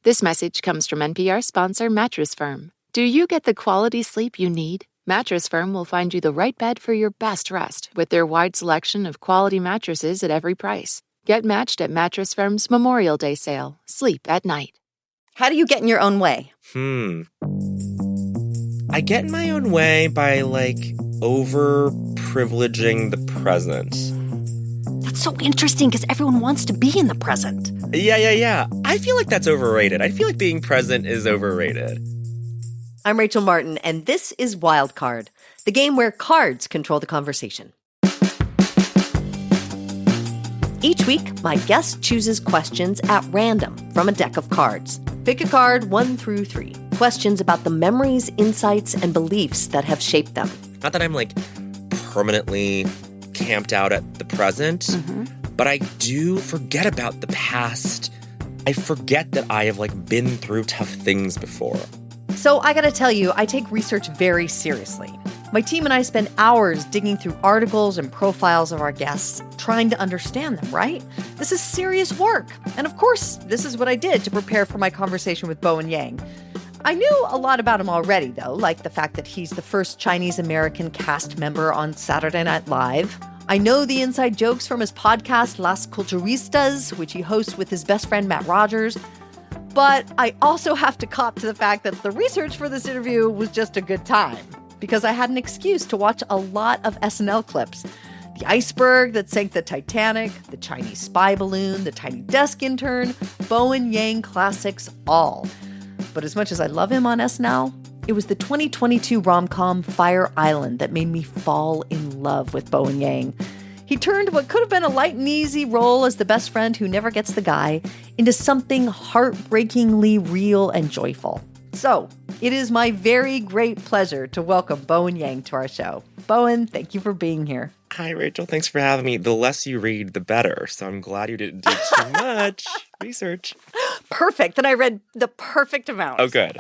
This message comes from NPR sponsor Mattress Firm. Do you get the quality sleep you need? Mattress Firm will find you the right bed for your best rest with their wide selection of quality mattresses at every price. Get matched at Mattress Firm's Memorial Day sale. Sleep at night. How do you get in your own way? I get in my own way by, over-privileging the present. That's so interesting because everyone wants to be in the present. Yeah. I feel like that's overrated. I feel like being present is overrated. I'm Rachel Martin, and this is Wild Card, the game where cards control the conversation. Each week, my guest chooses questions at random from a deck of cards. Pick a card 1 through 3. Questions about the memories, insights, and beliefs that have shaped them. Not that I'm, permanently camped out at the present, but I do forget about the past. I forget that I have, been through tough things before. So I gotta tell you, I take research very seriously. My team and I spend hours digging through articles and profiles of our guests, trying to understand them, right? This is serious work. And of course, this is what I did to prepare for my conversation with Bowen Yang. I knew a lot about him already, though, like the fact that he's the first Chinese-American cast member on Saturday Night Live. I know the inside jokes from his podcast, Las Culturistas, which he hosts with his best friend, Matt Rogers. But I also have to cop to the fact that the research for this interview was just a good time, because I had an excuse to watch a lot of SNL clips. The iceberg that sank the Titanic, the Chinese spy balloon, the tiny desk intern, Bowen Yang classics, all. But as much as I love him on SNL, it was the 2022 rom-com Fire Island that made me fall in love with Bowen Yang. He turned what could have been a light and easy role as the best friend who never gets the guy into something heartbreakingly real and joyful. So, it is my very great pleasure to welcome Bowen Yang to our show. Bowen, thank you for being here. Hi, Rachel. Thanks for having me. The less you read, the better. So I'm glad you didn't do too much research. Perfect. Then I read the perfect amount. Oh, good.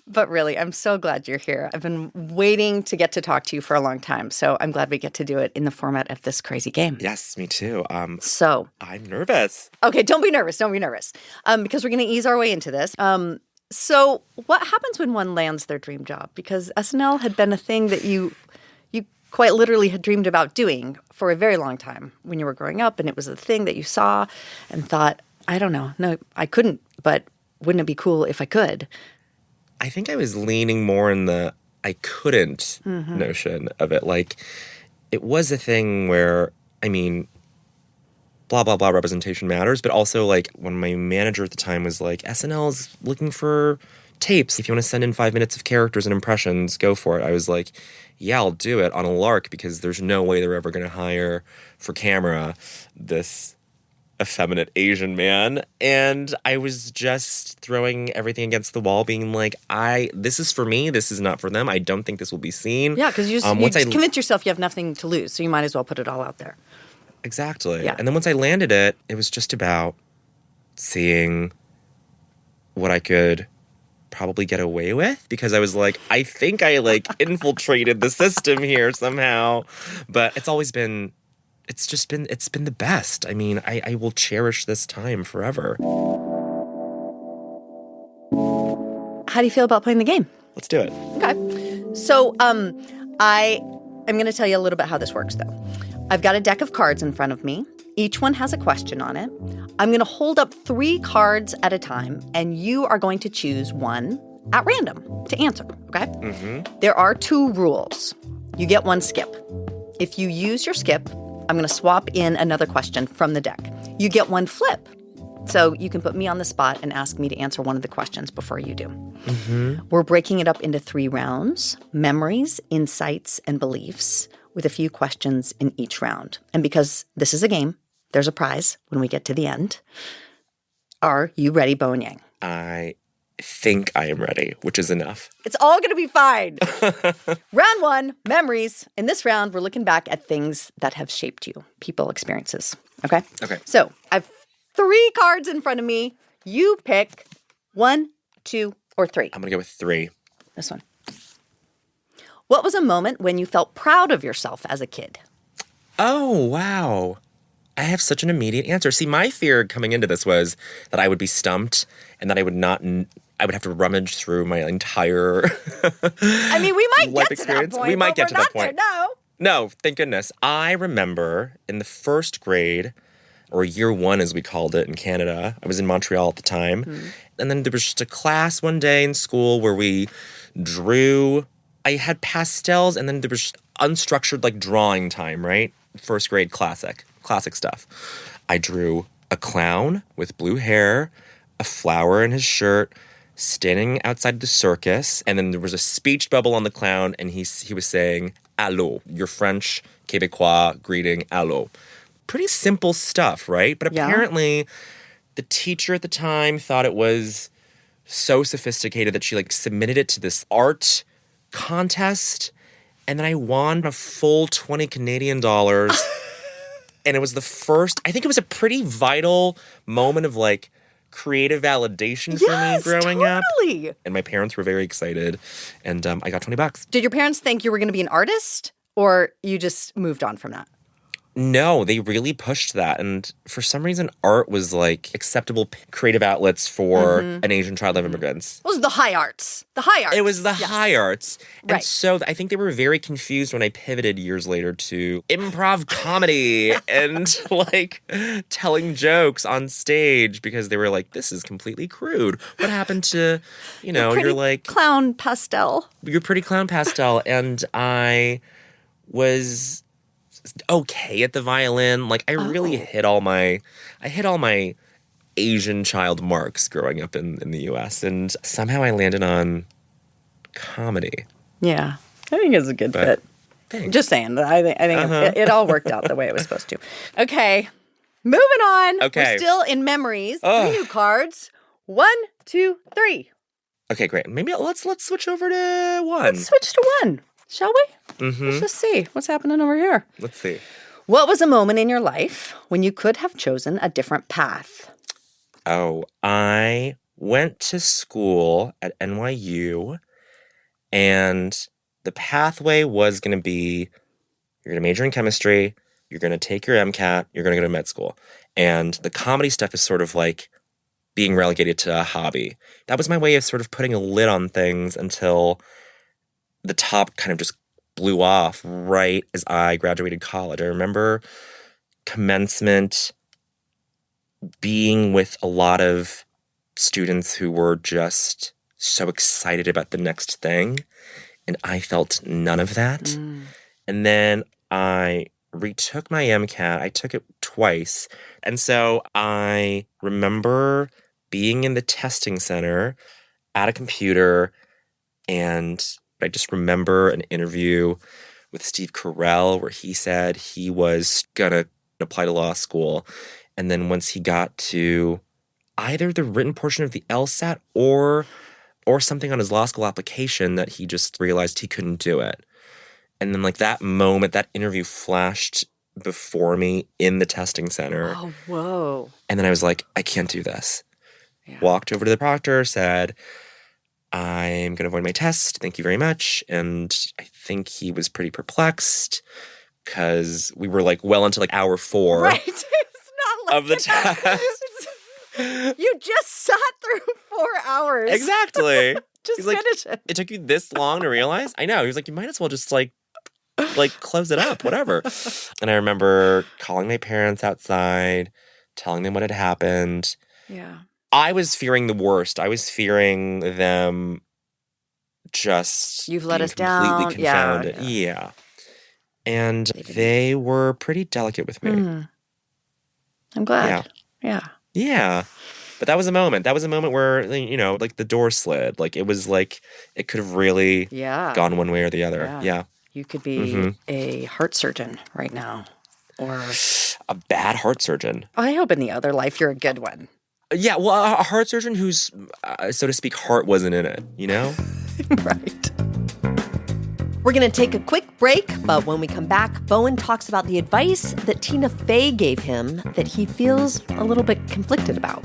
But really, I'm so glad you're here. I've been waiting to get to talk to you for a long time, so I'm glad we get to do it in the format of this crazy game. Yes, me too. So I'm nervous. Okay, don't be nervous. Because we're going to ease our way into this. So what happens when one lands their dream job? Because SNL had been a thing that you quite literally had dreamed about doing for a very long time when you were growing up, and it was a thing that you saw and thought, I don't know, no, I couldn't, but wouldn't it be cool if I could? I think I was leaning more in the I couldn't notion of it. It was a thing where, blah, blah, blah, representation matters. But also, when my manager at the time was like, SNL is looking for tapes. If you want to send in 5 minutes of characters and impressions, go for it. I was like, yeah, I'll do it on a lark because there's no way they're ever going to hire for camera this effeminate Asian man. And I was just throwing everything against the wall, being like, this is for me. This is not for them. I don't think this will be seen. Yeah, because you just convince yourself you have nothing to lose, so you might as well put it all out there. Exactly. Yeah. And then once I landed it, it was just about seeing what I could probably get away with, because I was like, I think I infiltrated the system here somehow. But it's been the best. I will cherish this time forever. How do you feel about playing the game? Let's do it. Okay. So I'm going to tell you a little bit how this works, though. I've got a deck of cards in front of me. Each one has a question on it. I'm going to hold up 3 cards at a time, and you are going to choose one at random to answer, okay? Mm-hmm. There are 2 rules. You get 1 skip. If you use your skip, I'm going to swap in another question from the deck. You get 1 flip. So you can put me on the spot and ask me to answer one of the questions before you do. Mm-hmm. We're breaking it up into 3 rounds: memories, insights, and beliefs, with a few questions in each round. And because this is a game, there's a prize when we get to the end. Are you ready, Bowen Yang? I think I am ready, which is enough. It's all going to be fine. Round 1, memories. In this round, we're looking back at things that have shaped you, people, experiences. Okay? Okay. So I have 3 cards in front of me. You pick 1, 2, or 3. I'm going to go with 3. This one. What was a moment when you felt proud of yourself as a kid? Oh, wow. I have such an immediate answer. See, my fear coming into this was that I would be stumped and that I would not. I would have to rummage through my entire I mean, we might life get to experience. that point. We might but get to we're that not point. there now. No, thank goodness. I remember in the first grade, or year one as we called it in Canada, I was in Montreal at the time. And then there was just a class one day in school where we drew. I had pastels, and then there was unstructured like drawing time, right? First grade classic stuff. I drew a clown with blue hair, a flower in his shirt, standing outside the circus, and then there was a speech bubble on the clown, and he was saying, "Allô," your French Québécois greeting, "Allô." Pretty simple stuff, right? But apparently the teacher at the time thought it was so sophisticated that she like submitted it to this art contest, and then I won a full 20 Canadian dollars. And it was the first, I think it was a pretty vital moment of like creative validation for me growing up. And my parents were very excited, and I got $20. Did your parents think you were going to be an artist, or you just moved on from that? No, they really pushed that. And for some reason, art was like acceptable creative outlets for an Asian child of immigrants. It was the high arts. The high arts. It was the high arts. And Right. so I think they were very confused when I pivoted years later to improv comedy and like telling jokes on stage, because they were like, this is completely crude. What happened to, you're like clown pastel. your pretty clown pastel? And I was okay at the violin. Like I really hit all my Asian child marks growing up in the US, and somehow I landed on comedy. Yeah, I think it's a good fit. Thanks. Just saying. I think it all worked out the way it was supposed to. Okay, moving on. Okay. We're still in memories. 3 new cards. 1, 2, 3. Okay, great. Maybe let's switch over to one. Let's switch to 1, shall we? Let's just see what's happening over here. Let's see. What was a moment in your life when you could have chosen a different path? Oh, I went to school at NYU, and the pathway was going to be, you're going to major in chemistry, you're going to take your MCAT, you're going to go to med school. And the comedy stuff is sort of like being relegated to a hobby. That was my way of sort of putting a lid on things until the top kind of just blew off right as I graduated college. I remember commencement being with a lot of students who were just so excited about the next thing, and I felt none of that. And then I retook my MCAT. I took it twice. And so I remember being in the testing center at a computer, and I just remember an interview with Steve Carell where he said he was going to apply to law school. And then once he got to either the written portion of the LSAT or something on his law school application, that he just realized he couldn't do it. And then like that moment, that interview flashed before me in the testing center. Oh, whoa. And then I was like, I can't do this. Yeah. Walked over to the proctor, said, I'm going to avoid my test. Thank you very much. And I think he was pretty perplexed because we were like well into like hour 4 Right. It's not like of the test. You just sat through 4 hours. Exactly. Just He's like, finish it. It took you this long to realize? I know. He was like, you might as well just like close it up, whatever. And I remember calling my parents outside, telling them what had happened. Yeah. I was fearing the worst. I was fearing them just You've let being us down. completely confounded. Yeah. And they were pretty delicate with me. I'm glad. Yeah. Yeah. But that was a moment. That was a moment where, like the door slid. Like it was like it could have really gone one way or the other. Yeah. You could be a heart surgeon right now. Or a bad heart surgeon. I hope in the other life you're a good one. Yeah, well, a heart surgeon whose, so to speak, heart wasn't in it, Right. We're going to take a quick break, but when we come back, Bowen talks about the advice that Tina Fey gave him that he feels a little bit conflicted about.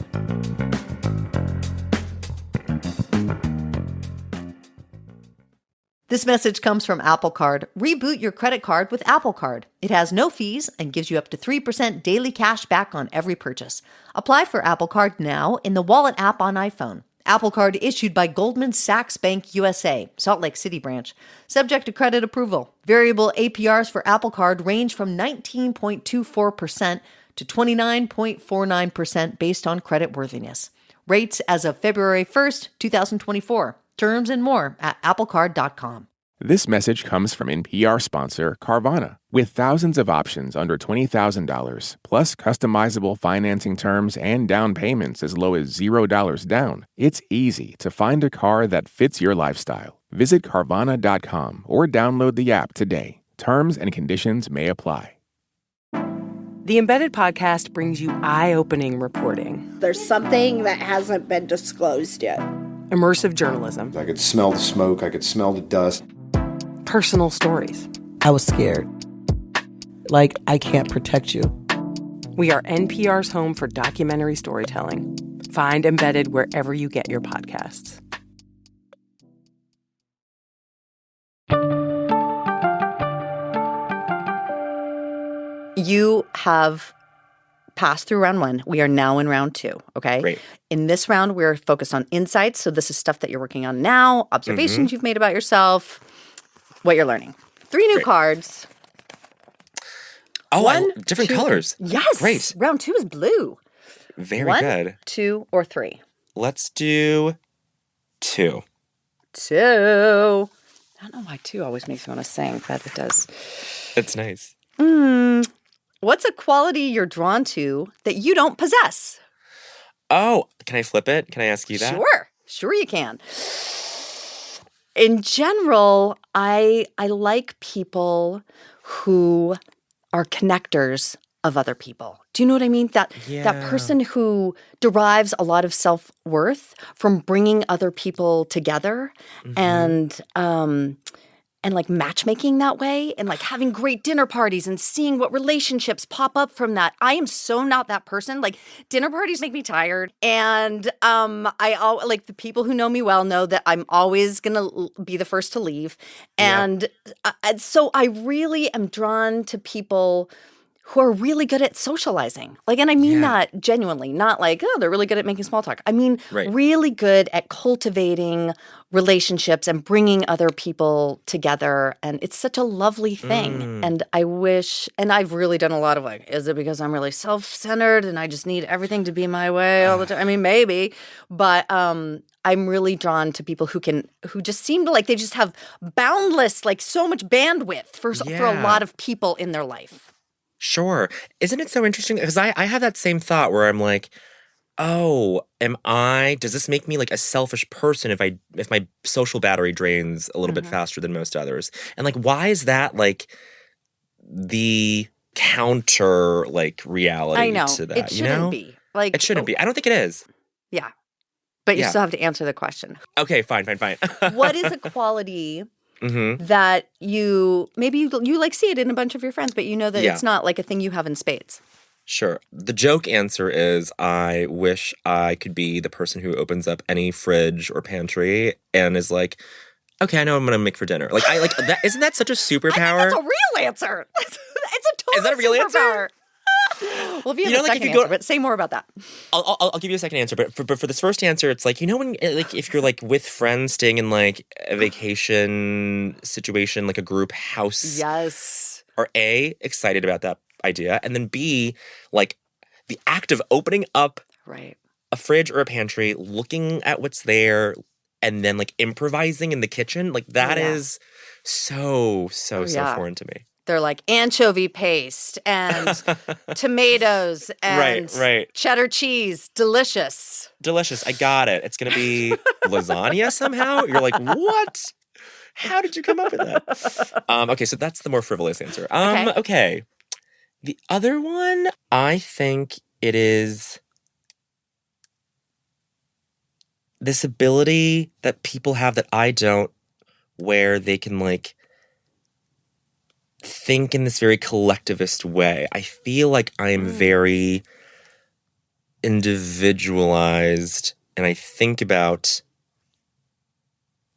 This message comes from Apple Card. Reboot your credit card with Apple Card. It has no fees and gives you up to 3% daily cash back on every purchase. Apply for Apple Card now in the Wallet app on iPhone. Apple Card issued by Goldman Sachs Bank USA, Salt Lake City branch. Subject to credit approval. Variable APRs for Apple Card range from 19.24% to 29.49% based on creditworthiness. Rates as of February 1st, 2024. Terms and more at applecard.com. This message comes from NPR sponsor Carvana. With thousands of options under $20,000, plus customizable financing terms and down payments as low as $0 down, it's easy to find a car that fits your lifestyle. Visit Carvana.com or download the app today. Terms and conditions may apply. The Embedded Podcast brings you eye-opening reporting. There's something that hasn't been disclosed yet. Immersive journalism. I could smell the smoke. I could smell the dust. Personal stories. I was scared. Like, I can't protect you. We are NPR's home for documentary storytelling. Find Embedded wherever you get your podcasts. You have passed through round one. We are now in round two, okay? Great. In this round, we're focused on insights. So this is stuff that you're working on now, observations you've made about yourself, what you're learning. 3 new cards. Oh, different colors. Yes. Great. Round 2 is blue. Very 1, good. 2, or 3? Let's do 2. 2. I don't know why 2 always makes me want to sing, but it does. It's nice. What's a quality you're drawn to that you don't possess? Oh, can I flip it? Can I ask you that? Sure you can. In general, I like people who are connectors of other people. Do you know what I mean? That person who derives a lot of self-worth from bringing other people together and like matchmaking that way and like having great dinner parties and seeing what relationships pop up from that. I am so not that person. Like dinner parties make me tired. And like the people who know me well know that I'm always going to be the first to leave. And so I really am drawn to people who are really good at socializing. Like, and I mean that genuinely, not like, oh, they're really good at making small talk. I mean, really good at cultivating relationships and bringing other people together. And it's such a lovely thing. And I wish, and I've really done a lot of like, is it because I'm really self-centered and I just need everything to be my way all the time? I mean, maybe, but I'm really drawn to people who just seem to like, they just have boundless, like so much bandwidth for a lot of people in their life. Sure. Isn't it so interesting? Because I have that same thought where I'm like, oh, does this make me like a selfish person if my social battery drains a little bit faster than most others? And like, why is that like the counter like reality to that? It shouldn't be. Like, it shouldn't be. I don't think it is. Yeah. But you still have to answer the question. Okay, fine. What is a quality that you like see it in a bunch of your friends, but you know that it's not like a thing you have in spades? Sure. The joke answer is I wish I could be the person who opens up any fridge or pantry and is like, okay, I know I'm going to make for dinner. Like, I like that. Isn't that such a superpower? I think that's a real answer. It's a total Is that a real superpower. answer? Well, if you have a second answer, but say more about that. I'll give you a second answer, but for this first answer, it's like, you know, when like if you're like with friends staying in like a vacation situation, like a group house, yes, are A, excited about that idea, and then B, like the act of opening up a fridge or a pantry, looking at what's there, and then like improvising in the kitchen, like that is so foreign to me. They're like anchovy paste and tomatoes and cheddar cheese. Delicious. Delicious. I got it. It's going to be lasagna somehow. You're like, what? How did you come up with that? Okay, so that's the more frivolous answer. Okay. The other one, I think it is this ability that people have that I don't, where they can like think in this very collectivist way. I feel like I am very individualized, and I think about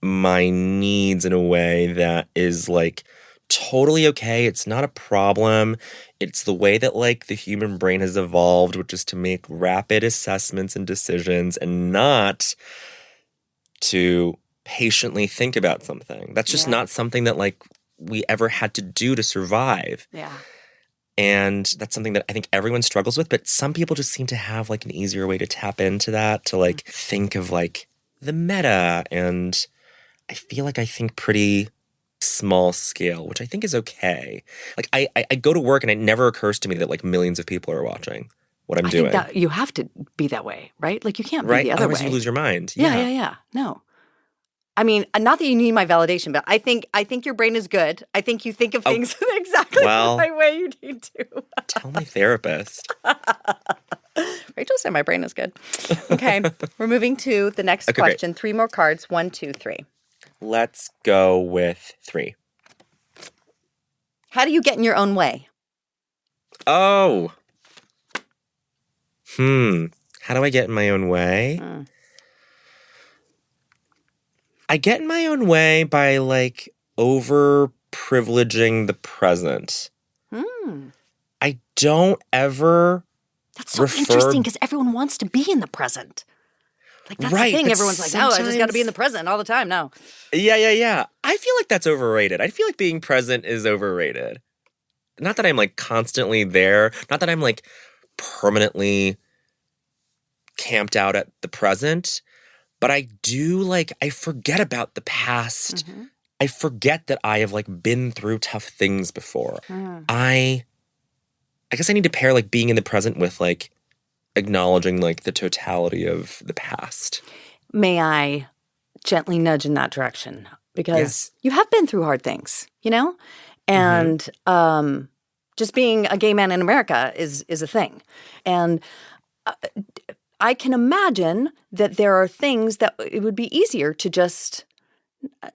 my needs in a way that is like totally okay. It's not a problem. It's the way that like the human brain has evolved, which is to make rapid assessments and decisions and not to patiently think about something. That's just not something that like we ever had to do to survive. Yeah. And that's something that I think everyone struggles with, but some people just seem to have like an easier way to tap into that, to like think of like the meta. And I feel like I think pretty small scale, which I think is okay. Like I go to work and it never occurs to me that like millions of people are watching what I'm doing. I think that you have to be that way, right? Like you can't be Right? the other Otherwise way. you lose your mind. Yeah. No. I mean, not that you need my validation, but I think your brain is good. I think you think of things exactly the right way you need to. Tell my therapist. Rachel said my brain is good. Okay, we're moving to the next question. Great. 3 more cards. 1, 2, 3. Let's go with 3. How do you get in your own way? Oh. How do I get in my own way? I get in my own way by like over privileging the present. I don't ever That's so interesting because everyone wants to be in the present. Like that's the thing. Everyone's like, no, I just got to be in the present all the time now. Yeah. I feel like that's overrated. I feel like being present is overrated. Not that I'm like constantly there. Not that I'm like permanently camped out at the present. But I do like, I forget about the past. I forget that I have like been through tough things before. I guess I need to pair like being in the present with like acknowledging like the totality of the past. May I gently nudge in that direction? Because you have been through hard things, you know? And just being a gay man in America is a thing. And I can imagine that there are things that it would be easier to just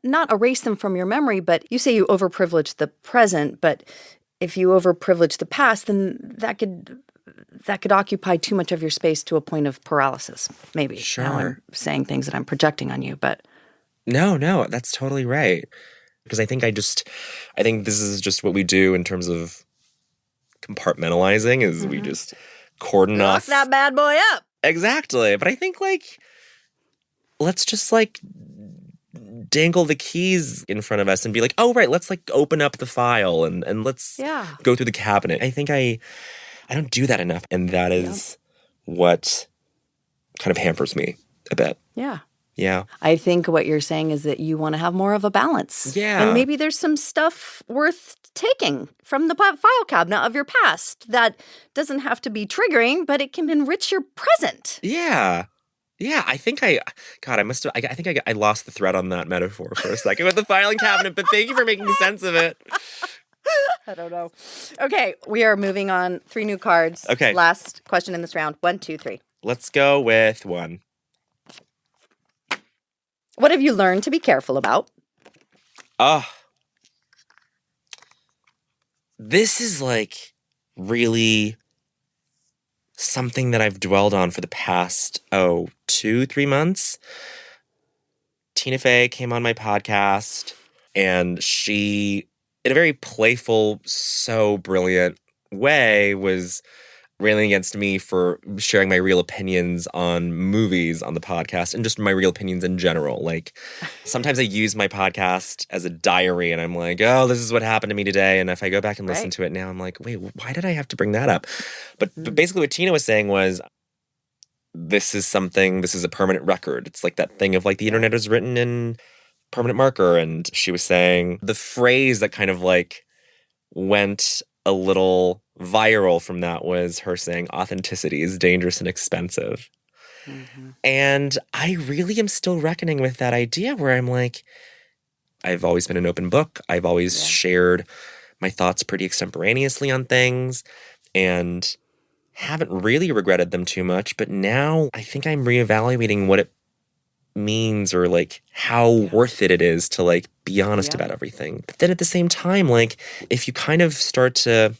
not erase them from your memory, but you say you overprivilege the present, but if you overprivilege the past, then that could occupy too much of your space to a point of paralysis, maybe. Sure. Now I'm saying things that I'm projecting on you, but... No, that's totally right. Because I think this is just what we do in terms of compartmentalizing, is we just cordon off. Lock that bad boy up. Exactly. But I think, like, let's just, like, dangle the keys in front of us and be like, oh, right, let's, like, open up the file and let's go through the cabinet. I think I don't do that enough. And that is what kind of hampers me a bit. Yeah. Yeah. I think what you're saying is that you want to have more of a balance. Yeah. And maybe there's some stuff worth taking from the file cabinet of your past that doesn't have to be triggering, but it can enrich your present. Yeah. Yeah, I think I lost the thread on that metaphor for a second with the filing cabinet, but thank you for making sense of it. I don't know. Okay, we are moving on. 3 new cards. Okay. Last question in this round. 1, 2, 3. Let's go with 1. What have you learned to be careful about? This is like really something that I've dwelled on for the past, 2-3 months. Tina Fey came on my podcast and she, in a very playful, so brilliant way, was railing against me for sharing my real opinions on movies on the podcast and just my real opinions in general. Like, sometimes I use my podcast as a diary and I'm like, oh, this is what happened to me today. And if I go back and listen to it now, I'm like, wait, why did I have to bring that up? But basically what Tina was saying was, this is a permanent record. It's like that thing of like the internet is written in permanent marker. And she was saying the phrase that kind of like went a little viral from that was her saying authenticity is dangerous and expensive. And I really am still reckoning with that idea where I'm like, I've always been an open book. I've always shared my thoughts pretty extemporaneously on things and haven't really regretted them too much. But now I think I'm reevaluating what it means or like how worth it is to like be honest about everything. But then at the same time, like if you kind of start to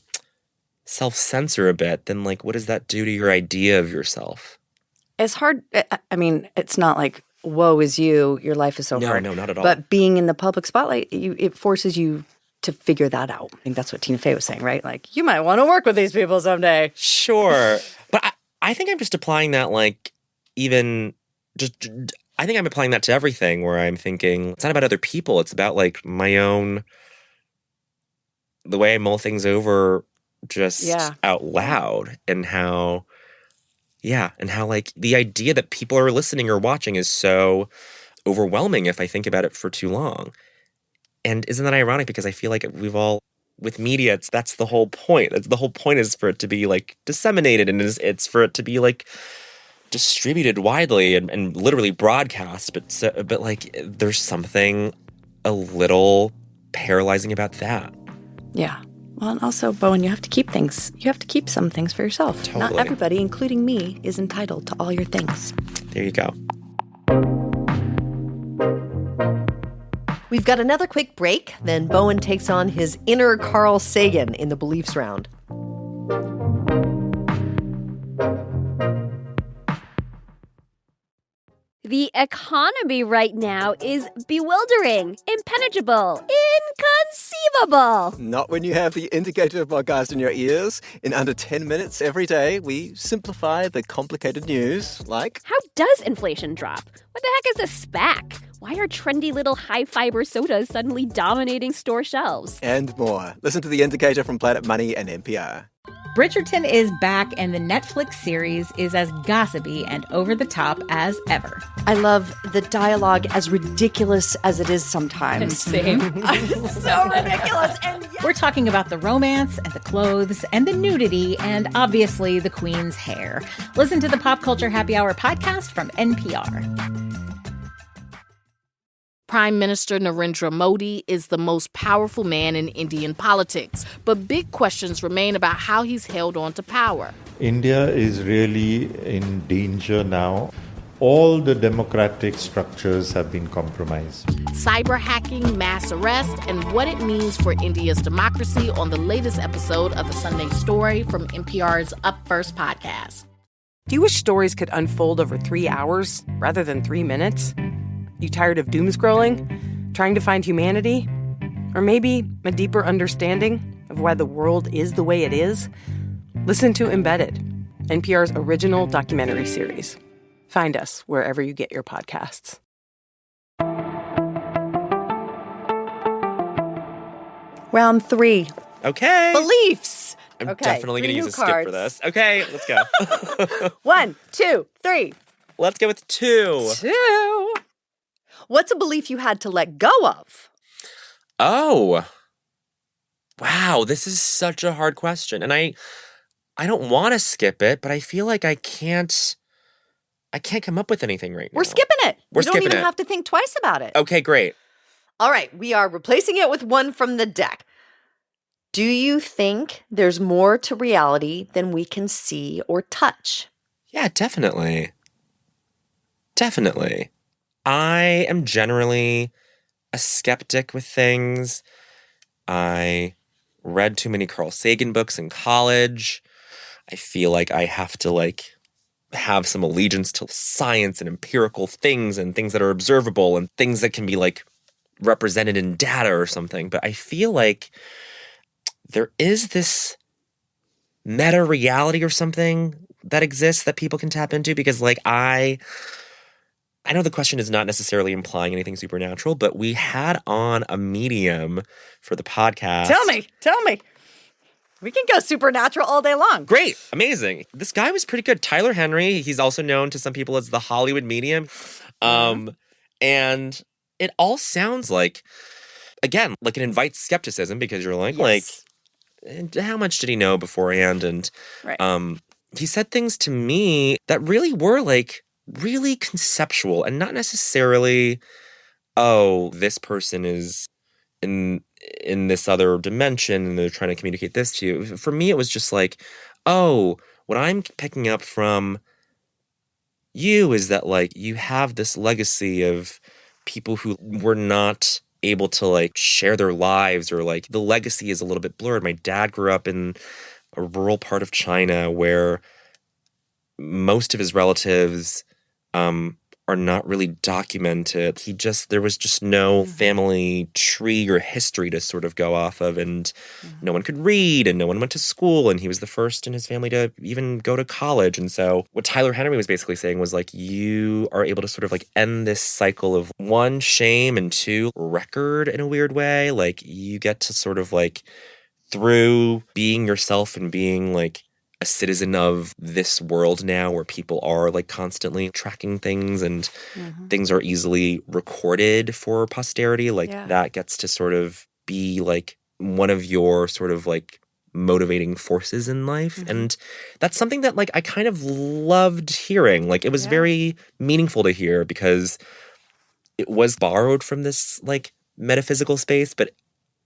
self-censor a bit, then like what does that do to your idea of yourself? It's hard. I mean, it's not like woe is you, your life is so hard. No, not at all. But being in the public spotlight, it forces you to figure that out. I think that's what Tina Fey was saying, right? Like, you might want to work with these people someday. Sure. But I think I'm just applying that, like, even just, I think I'm applying that to everything where I'm thinking, it's not about other people. It's about, like, my own, the way I mull things over just out loud and how, like, the idea that people are listening or watching is so overwhelming if I think about it for too long. And isn't that ironic? Because I feel like we've all, with media, that's the whole point. The whole point is for it to be, like, disseminated, and it's for it to be, like, distributed widely and literally broadcast. But like, there's something a little paralyzing about that. Yeah. Well, and also, Bowen, you have to keep some things for yourself. Totally. Not everybody, including me, is entitled to all your things. There you go. We've got another quick break, then Bowen takes on his inner Carl Sagan in the beliefs round. The economy right now is bewildering, impenetrable, inconceivable. Not when you have the Indicator podcast in your ears. In under 10 minutes every day, we simplify the complicated news, like... How does inflation drop? What the heck is a SPAC? Why are trendy little high-fiber sodas suddenly dominating store shelves? And more. Listen to the Indicator from Planet Money and NPR. Bridgerton is back, and the Netflix series is as gossipy and over-the-top as ever. I love the dialogue, as ridiculous as it is sometimes. Same. So ridiculous. And We're talking about the romance and the clothes and the nudity and obviously the Queen's hair. Listen to the Pop Culture Happy Hour podcast from NPR. Prime Minister Narendra Modi is the most powerful man in Indian politics, but big questions remain about how he's held on to power. India is really in danger now. All the democratic structures have been compromised. Cyber hacking, mass arrest, and what it means for India's democracy on the latest episode of The Sunday Story from NPR's Up First podcast. Do you wish stories could unfold over 3 hours rather than 3 minutes? You tired of doom scrolling? Trying to find humanity? Or maybe a deeper understanding of why the world is the way it is? Listen to Embedded, NPR's original documentary series. Find us wherever you get your podcasts. Round 3. Okay. Beliefs. I'm Okay, definitely going to 3 use a new skip for cards. this. Okay, let's go. 1, 2, 3. Let's go with 2. 2. What's a belief you had to let go of? Oh. Wow, this is such a hard question. And I don't want to skip it, but I feel like I can't come up with anything right now. We're skipping it. We're you don't skipping even it. have to think twice about it. Okay, great. All right, we are replacing it with one from the deck. Do you think there's more to reality than we can see or touch? Yeah, definitely. Definitely. I am generally a skeptic with things. I read too many Carl Sagan books in college. I feel like I have to have some allegiance to science and empirical things and things that are observable and things that can be represented in data or something. But I feel like there is this meta reality or something that exists that people can tap into because I know the question is not necessarily implying anything supernatural, but we had on a medium for the podcast. Tell me. We can go supernatural all day long. Great. Amazing. This guy was pretty good. Tyler Henry. He's also known to some people as the Hollywood medium. And it all sounds like it invites skepticism because you're Yes. how much did he know beforehand? And Right. he said things to me that really were really conceptual and not necessarily, oh, this person is in this other dimension and they're trying to communicate this to you. For me, it was just oh, what I'm picking up from you is that you have this legacy of people who were not able to share their lives, or the legacy is a little bit blurred. My dad grew up in a rural part of China where most of his relatives are are not really documented. There was just no family tree or history to sort of go off of, and no one could read, and no one went to school, and he was the first in his family to even go to college. And so what Tyler Henry was basically saying was like, you are able to sort of like end this cycle of one, shame, and two, record in a weird way. Like you get to sort of like, through being yourself and being like a citizen of this world now where people are like constantly tracking things and things are easily recorded for posterity, like that gets to sort of be like one of your sort of like motivating forces in life. And that's something that like I kind of loved hearing. Like it was very meaningful to hear because it was borrowed from this like metaphysical space, but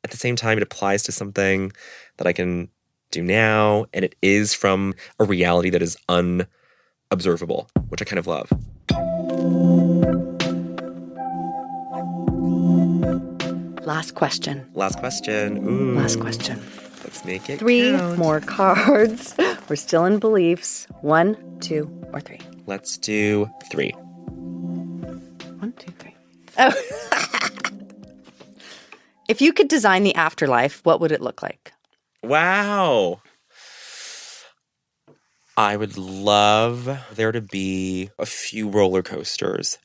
at the same time it applies to something that I can do now, and it is from a reality that is unobservable, which I kind of love. Last question. Ooh. Last question. Let's make it 3 count. more cards. We're still in beliefs. 1, 2, or 3. Let's do 3. 1, 2, 3. Oh. If you could design the afterlife, what would it look like? Wow. I would love there to be a few roller coasters.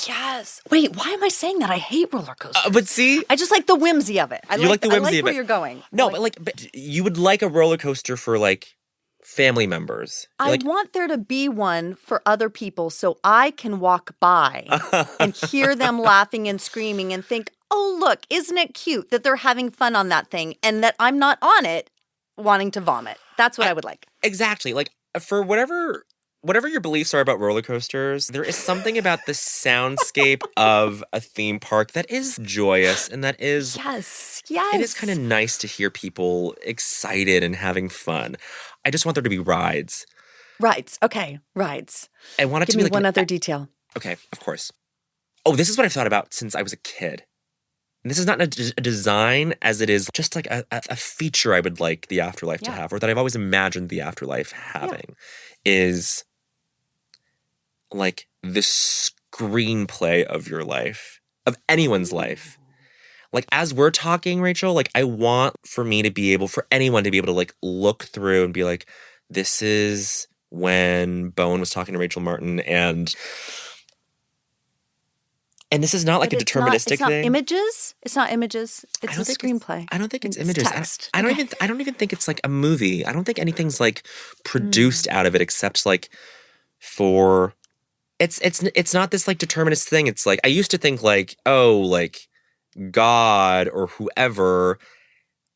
Yes. Wait, why am I saying that? I hate roller coasters. But see, I just like the whimsy of it. I like the whimsy I like of where it. you're going. No, but you would like a roller coaster for like family members. I want there to be one for other people so I can walk by and hear them laughing and screaming and think, oh, look, isn't it cute that they're having fun on that thing and that I'm not on it wanting to vomit. That's what I would like. Exactly. Like for whatever your beliefs are about roller coasters, there is something about the soundscape of a theme park that is joyous and that is... Yes. It is kind of nice to hear people excited and having fun. I just want there to be rides. Rides. Okay. Rides. I want it Give to be me like one other detail. Okay, of course. Oh, this is what I've thought about since I was a kid. And this is not a design as it is just like a feature I would like the afterlife to have, or that I've always imagined the afterlife having, is like the screenplay of your life, of anyone's life. Like as we're talking, Rachel, like I want for anyone to be able to like look through and be like, this is when Bowen was talking to Rachel Martin and this is not like a deterministic it's not thing. Images. It's not images. It's a screenplay. I don't think it's images. Text. I don't even think it's like a movie. I don't think anything's like produced out of it except like for it's not this like determinist thing. It's like I used to think like, oh, like God or whoever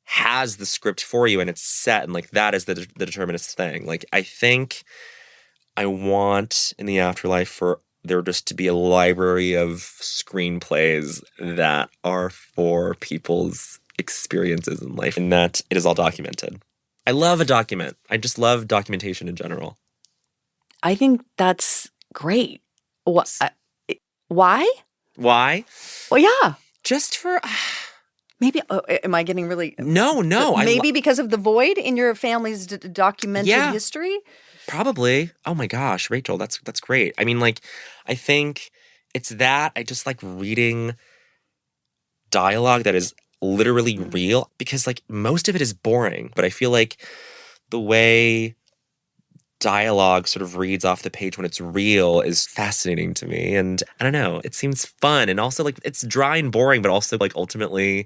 has the script for you and it's set and like that is the determinist thing. Like I think I want in the afterlife for there just to be a library of screenplays that are for people's experiences in life and that it is all documented. I love a document. I just love documentation in general. I think that's great. Why? Why? Well, yeah. Just for... Maybe, am I getting really... No. Maybe because of the void in your family's documented history? Probably. Oh my gosh, Rachel, that's great. I mean, like, I think it's that. I just like reading dialogue that is literally real because, like, most of it is boring. But I feel like the way dialogue sort of reads off the page when it's real is fascinating to me. And I don't know, it seems fun. And also, like, it's dry and boring, but also, like, ultimately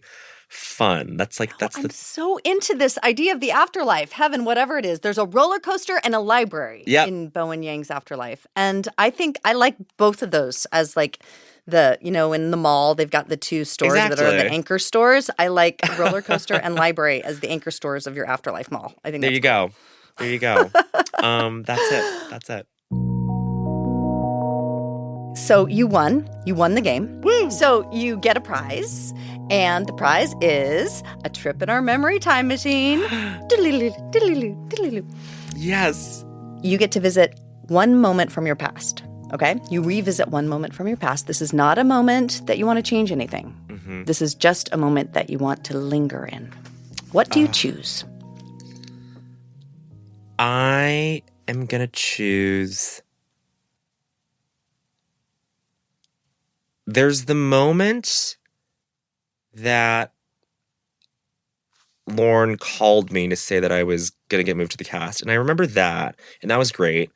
fun. I'm so into this idea of the afterlife, heaven, whatever it is. There's a roller coaster and a library in Bowen Yang's Afterlife. And I think I like both of those as like in the mall, they've got the two stores that are the anchor stores. I like roller coaster and library as the anchor stores of your afterlife mall. I think There you go. That's it. So you won the game. Woo! So you get a prize, and the prize is a trip in our memory time machine. Yes. You get to visit one moment from your past, okay? You revisit one moment from your past. This is not a moment that you want to change anything. Mm-hmm. This is just a moment that you want to linger in. What do you choose? I am going to choose... there's the moment that Lorne called me to say that I was going to get moved to the cast. And I remember that, and that was great.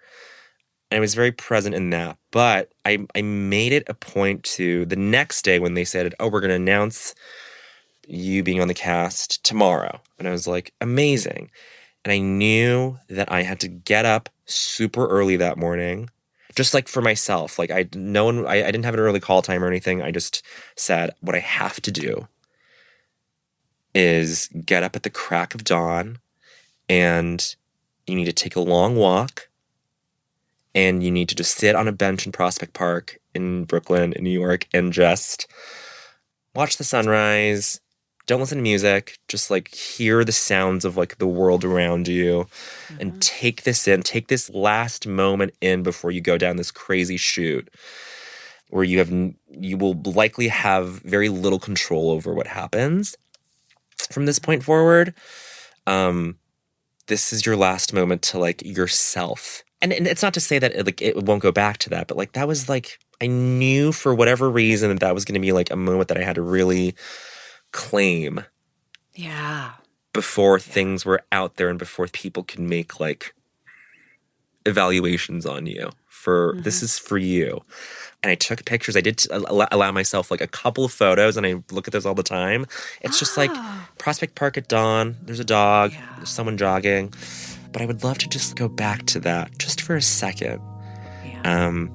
And I was very present in that. But I made it a point to the next day when they said, oh, we're going to announce you being on the cast tomorrow. And I was like, amazing. And I knew that I had to get up super early that morning, just like for myself. Like I didn't have an early call time or anything. I just said, what I have to do is get up at the crack of dawn, and you need to take a long walk, and you need to just sit on a bench in Prospect Park in Brooklyn, in New York, and just watch the sunrise. Don't listen to music. Just like hear the sounds of like the world around you, and take this in. Take this last moment in before you go down this crazy shoot where you will likely have very little control over what happens from this point forward. This is your last moment to like yourself. And it's not to say that it won't go back to that, but like that was like, I knew for whatever reason that was going to be like a moment that I had to really claim. Yeah. Before things were out there and before people could make like evaluations on you for this is for you. And I took pictures. I did allow myself like a couple of photos, and I look at those all the time. It's just like Prospect Park at dawn. There's a dog. Yeah. There's someone jogging. But I would love to just go back to that just for a second. Yeah.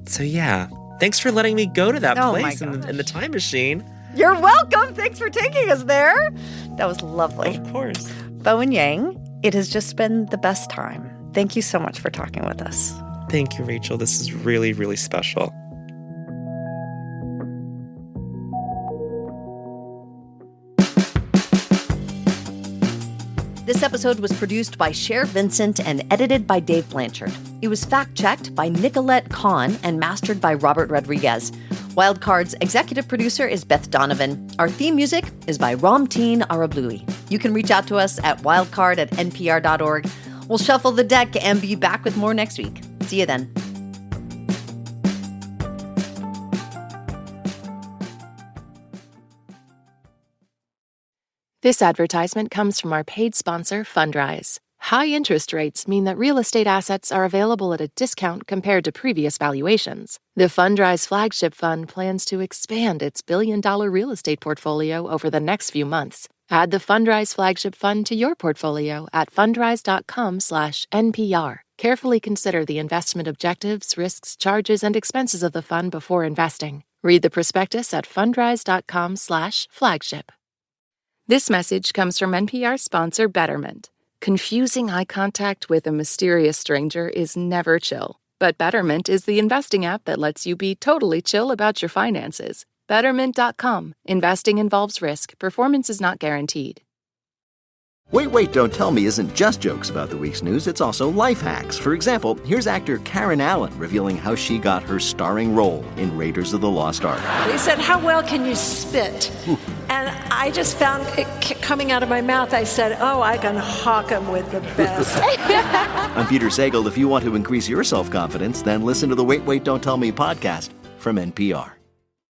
So yeah, thanks for letting me go to that place in the time machine. You're welcome. Thanks for taking us there. That was lovely. Of course. Bowen Yang, it has just been the best time. Thank you so much for talking with us. Thank you, Rachel. This is really, really special. This episode was produced by Cher Vincent and edited by Dave Blanchard. It was fact-checked by Nicolette Kahn and mastered by Robert Rodriguez. Wildcard's executive producer is Beth Donovan. Our theme music is by Ramteen Arablui. You can reach out to us at wildcard@npr.org. We'll shuffle the deck and be back with more next week. See you then. This advertisement comes from our paid sponsor, Fundrise. High interest rates mean that real estate assets are available at a discount compared to previous valuations. The Fundrise flagship fund plans to expand its billion-dollar real estate portfolio over the next few months. Add the Fundrise flagship fund to your portfolio at fundrise.com/NPR. Carefully consider the investment objectives, risks, charges, and expenses of the fund before investing. Read the prospectus at fundrise.com/flagship. This message comes from NPR sponsor Betterment. Confusing eye contact with a mysterious stranger is never chill. But Betterment is the investing app that lets you be totally chill about your finances. Betterment.com. Investing involves risk. Performance is not guaranteed. Wait, Don't Tell Me isn't just jokes about the week's news, it's also life hacks. For example, here's actor Karen Allen revealing how she got her starring role in Raiders of the Lost Ark. They said, how well can you spit? And I just found it coming out of my mouth. I said, I can hawk 'em with the best. I'm Peter Sagal. If you want to increase your self-confidence, then listen to the Wait, Don't Tell Me podcast from NPR.